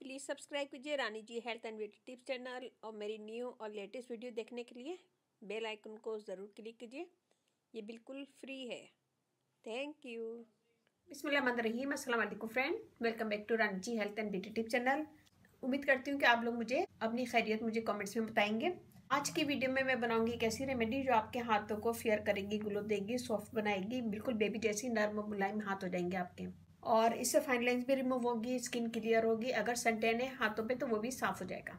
Please subscribe कीजिए Rani ji health and beauty tips channel और मेरी न्यू और लेटेस्ट वीडियो देखने के लिए बेल आइकन को ज़रूर क्लिक कीजिए। ये बिल्कुल फ्री है। Thank you. बिस्मिल्लाहिर्रहमानिर्रहीम। अस्सलाम वालेकुम friend, welcome back to Rani ji health and beauty tips channel. उम्मीद करती हूँ कि आप लोग मुझे अपनी खैरियत मुझे कमेंट्स में बताएंगे। आज की वीडियो में मैं बनाऊंगी एक ऐसी रेमेडी जो आपके हाथों को फेयर करेगी, ग्लो देगी, सॉफ्ट बनाएगी, बिल्कुल बेबी जैसी नर्म और मुलायम हाथ हो जाएंगे आपके। और इससे फाइन लाइंस भी रिमूव होगी, स्किन क्लियर होगी, अगर सनटैन है हाथों पे तो वो भी साफ हो जाएगा।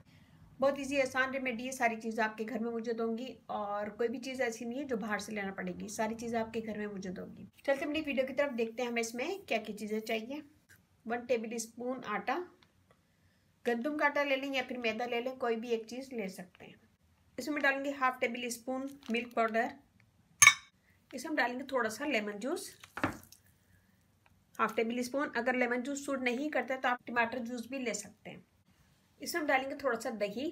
बहुत इजी आसान रेमेडी है, सारी चीज़ें आपके घर में मौजूद होंगी और कोई भी चीज़ ऐसी नहीं है जो बाहर से लेना पड़ेगी, सारी चीज़ें आपके घर में मौजूद होगी। चलते अपनी वीडियो की तरफ, देखते हैं हमें इसमें क्या क्या चीज़ें चाहिए। 1 टेबल स्पून आटा, गंदम का आटा ले लें या फिर मैदा ले लें, कोई भी एक चीज़ ले सकते हैं। इसमें डालेंगे 1/2 टेबल स्पून मिल्क पाउडर। इसमें डालेंगे थोड़ा सा लेमन जूस, 1/2 टेबल स्पून। अगर लेमन जूस सूट नहीं करता है तो आप टमाटर जूस भी ले सकते हैं। इसमें डालेंगे थोड़ा सा दही,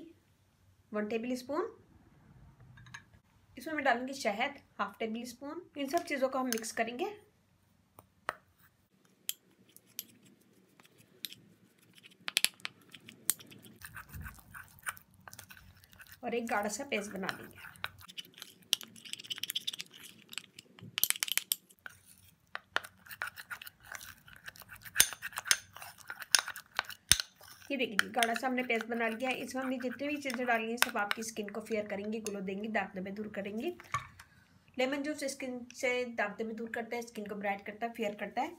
1 टेबल स्पून। इसमें डालेंगे शहद, 1/2 टेबल स्पून। इन सब चीज़ों को हम मिक्स करेंगे। और एक गाढ़ा सा पेस्ट बना लेंगे। ये देखिए गाढ़ा सा हमने पेस्ट बना लिया है। इसमें हमने जितनी भी चीज़ें डाली हैं सब आपकी स्किन को फेयर करेंगी, ग्लो देंगी, दाग धब्बे दूर करेंगी। लेमन जूस स्किन से दाग धब्बे दूर करता है, स्किन को ब्राइट करता है, फेयर करता है।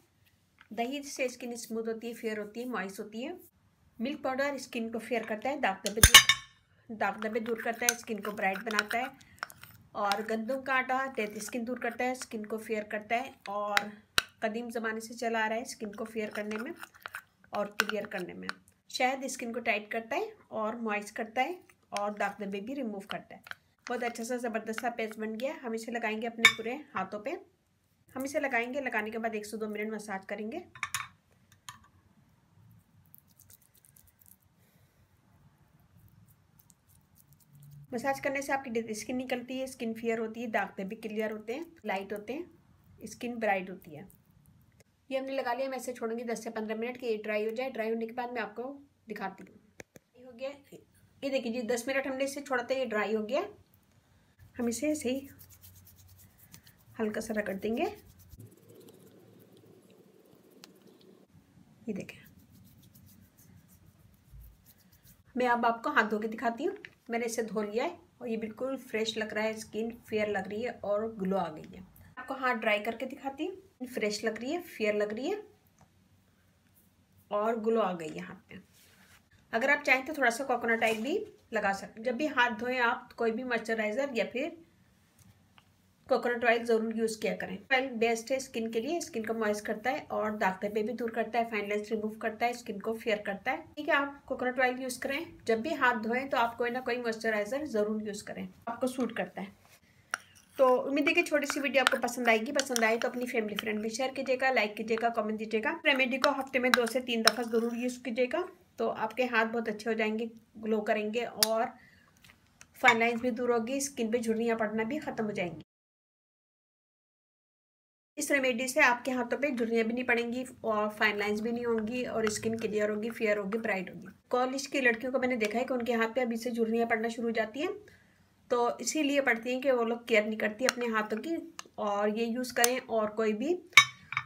दही से स्किन स्मूथ होती है, फेयर होती है, मॉइस्ट होती है। मिल्क पाउडर स्किन को फेयर करता है, दाग धब्बे दूर करता है, स्किन को ब्राइट बनाता है। और गंदम का आटा डेड स्किन दूर करता है, स्किन को फेयर करता है और कदीम ज़माने से चला आ रहा है स्किन को फेयर करने में और क्लियर करने में। शहद स्किन को टाइट करता है और मॉइस्ट करता है और दाग धब्बे भी रिमूव करता है। बहुत अच्छा सा ज़बरदस्त सा पेस्ट बन गया। हम इसे लगाएंगे अपने पूरे हाथों पे। हम इसे लगाएंगे, लगाने के बाद 1 से 2 मिनट मसाज करेंगे। मसाज करने से आपकी डेड स्किन निकलती है, स्किन फेयर होती है, दाग धब्बे क्लियर होते हैं, लाइट होते हैं, स्किन ब्राइट होती है। ये हमने लगा लिया। मैं इसे छोड़ूंगी 10 से 15 मिनट के ये ड्राई हो जाए। ड्राई होने के बाद मैं आपको दिखाती हूँ। हो गया, ये देखिए जी 10 मिनट हमने इसे छोड़ा था, ये ड्राई हो गया। हम इसे ऐसे ही हल्का सा रगड़ देंगे। ये देखें, मैं अब आपको हाथ धो के दिखाती हूँ। मैंने इसे धो लिया है और ये बिल्कुल फ्रेश लग रहा है, स्किन फेयर लग रही है और ग्लो आ गई है। आपको हाथ ड्राई करके दिखाती हूँ। फ्रेश लग रही है, फेयर लग रही है और ग्लो आ गई है हाथ पे। अगर आप चाहें तो थोड़ा सा कोकोनट ऑयल भी लगा सकते। जब भी हाथ धोएं आप कोई भी मॉइस्चराइजर या फिर कोकोनट ऑयल ज़रूर यूज़ किया करें। ऑयल बेस्ट है स्किन के लिए, स्किन को मॉइस्ट करता है और दाग धब्बे भी दूर करता है, फाइन लाइंस रिमूव करता है, स्किन को फेयर करता है। ठीक है, आप कोकोनट ऑयल यूज़ करें। जब भी हाथ धोएं तो आप कोई ना कोई मॉइस्चराइजर ज़रूर यूज़ करें, आपको सूट करता है। तो उम्मीद है कि छोटी सी वीडियो आपको पसंद आएगी। पसंद आए तो अपनी फैमिली फ्रेंड में शेयर कीजिएगा, लाइक कीजिएगा, कमेंट दीजिएगा। रेमेडी को हफ्ते में 2 से 3 दफ़ा ज़रूर यूज़ कीजिएगा, तो आपके हाथ बहुत अच्छे हो जाएंगे, ग्लो करेंगे और फाइन लाइंस भी दूर होगी, स्किन पे झुर्रियाँ पड़ना भी ख़त्म हो जाएंगी। इस रेमेडी से आपके हाथों पे झुर्रियाँ भी नहीं पड़ेंगी और फाइन लाइंस भी नहीं होंगी और स्किन क्लियर होगी, फेयर होगी, ब्राइट होगी। कॉलेज की लड़कियों को मैंने देखा है कि उनके हाथ पे अभी से झुर्रियाँ पड़ना शुरू हो जाती हैं, तो इसीलिए पड़ती हैं कि वो लोग केयर नहीं करती अपने हाथों की। और ये यूज़ करें और कोई भी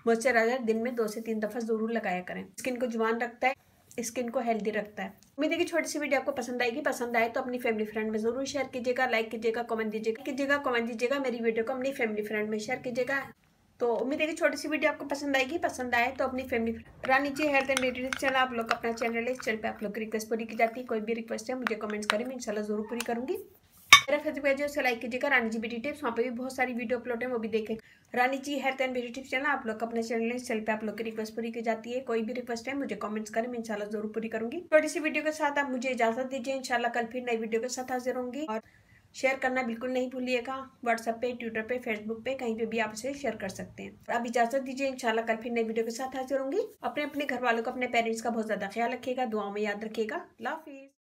मॉइस्चराइजर दिन में 2 से 3 दफ़ा ज़रूर लगाया करें। स्किन को जवान रखता है, स्किन को हेल्दी रखता है। उम्मीद है कि छोटी सी वीडियो आपको पसंद आएगी। पसंद आए तो अपनी फैमिली फ्रेंड में ज़रूर शेयर कीजिएगा, लाइक कीजिएगा, कमेंट दीजिएगा, मेरी वीडियो को अपनी फैमिली फ्रेंड में शेयर कीजिएगा। तो उम्मीद है कि छोटी सी वीडियो आपको पसंद आएगी। पसंद आए तो अपनी family Rani ji health and beauty channel आप लोग अपना चैनल है, इस चैनल पे आप लोग की रिक्वेस्ट पूरी की जाती है। कोई भी रिक्वेस्ट है मुझे कमेंट्स करें, मैं इंशाल्लाह ज़रूर पूरी करूँगी। मेरा फेसबुक पेज है, उसे लाइक कीजिएगा, रानी जी ब्यूटी टिप्स, वहाँ पे भी बहुत सारी वीडियो अपलोड है, वो भी देखें। Rani ji health and beauty tips channel आप लोग अपने चैनल है, इस चैनल पे आप लोग की रिक्वेस्ट पूरी की जाती है। कोई भी रिक्वेस्ट है मुझे कमेंट्स करें, मैं इंशाल्लाह ज़रूर पूरी करूँगी। छोटी सी वीडियो के साथ आप मुझे इजाज़त दीजिए। इंशाल्लाह कल फिर नई वीडियो के साथ हाजिर होंगी। और शेयर करना बिल्कुल नहीं भूलिएगा। व्हाट्सएप पे, ट्विटर पे, फेसबुक पे, कहीं पे भी आप इसे शेयर कर सकते हैं। अब इजाज़त दीजिए, इंशाल्लाह कल फिर नई वीडियो के साथ हाजिर होंगी। अपने घर वालों को, अपने पेरेंट्स का बहुत ज़्यादा ख्याल रखिएगा, दुआओं में याद रखिएगा। अल्लाह हाफिज़।